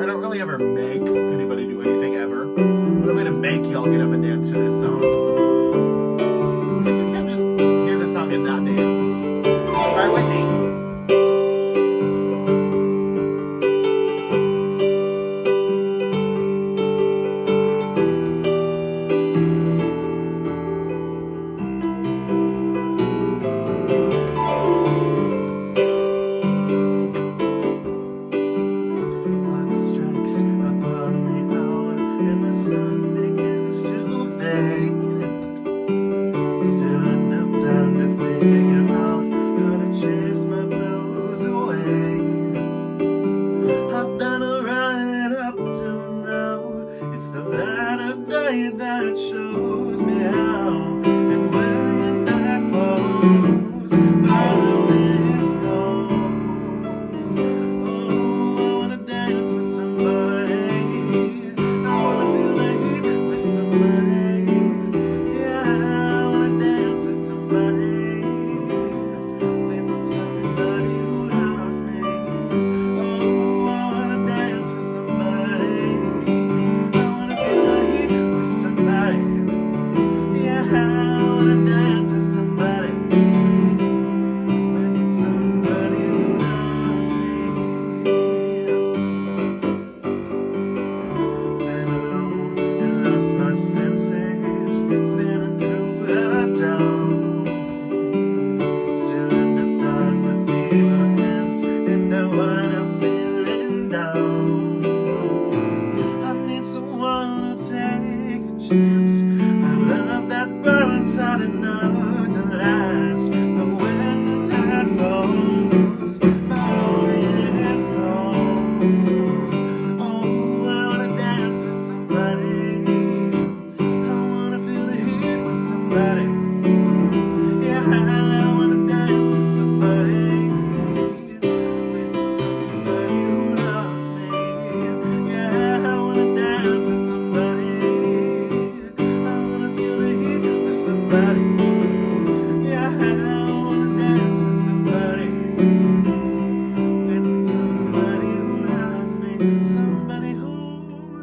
I don't really ever make anybody do anything ever. But I'm going to make y'all get up and dance to this song. Because you can't just hear the song and not dance. This is by Whitney. That shows me how, and when the night falls, my loneliness goes. Oh, I wanna dance with somebody. I wanna feel the heat with somebody. Yeah, I wanna dance with somebody. With somebody who loves me. Oh, I wanna dance with somebody. I wanna feel the heat with somebody. Yeah, I wanna dance with somebody. With somebody who loves me. Been alone and lost my senses, spinning through the town. Still enough time with fever hands, and now I'm feeling down. I need someone to take a chance. I love that burns hot enough to last. But when the night falls, my loneliness goes. Oh, I wanna dance with somebody. I wanna feel the heat with somebody. Yeah, I wanna dance with somebody. With somebody who loves me. Yeah, I wanna dance with somebody. I wanna feel the heat with somebody. Yeah, I wanna dance with somebody. With somebody who loves me. Somebody who loves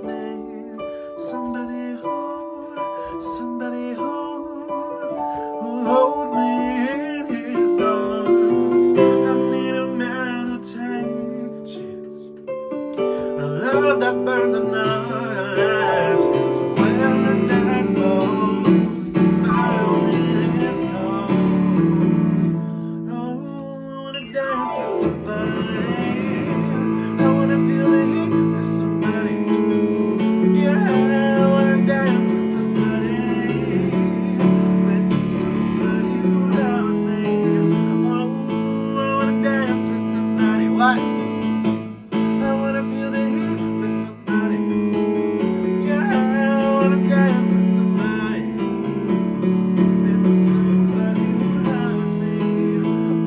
me. Who hold me in his arms. I need a man to take a chance. A love that burns enough to last. So when the night falls, my loneliness goes. Oh, I wanna dance with somebody. I wanna feel the heat with somebody. Yeah, I wanna dance with somebody. With somebody who loves me. Oh, I wanna dance with somebody. What? I wanna feel the heat with somebody. Yeah, I wanna dance with somebody. With somebody who loves me.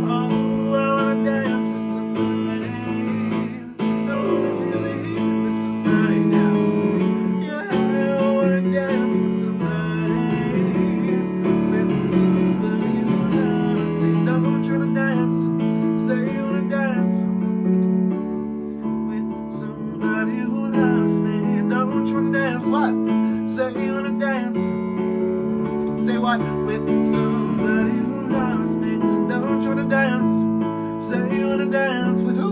Oh, I wanna dance with somebody. I wanna feel the heat with somebody now. Yeah, I wanna dance with somebody. With somebody who loves me. Don't try to dance. Say you wanna dance. With somebody who loves me. Don't try to dance. What? Say you wanna dance. Say what? With somebody who loves me. Don't try to dance. Say you wanna dance. With who?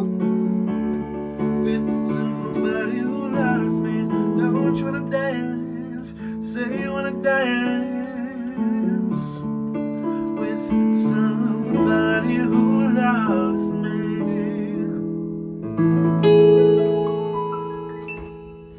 With somebody who loves me. Don't try to dance. Say you wanna dance.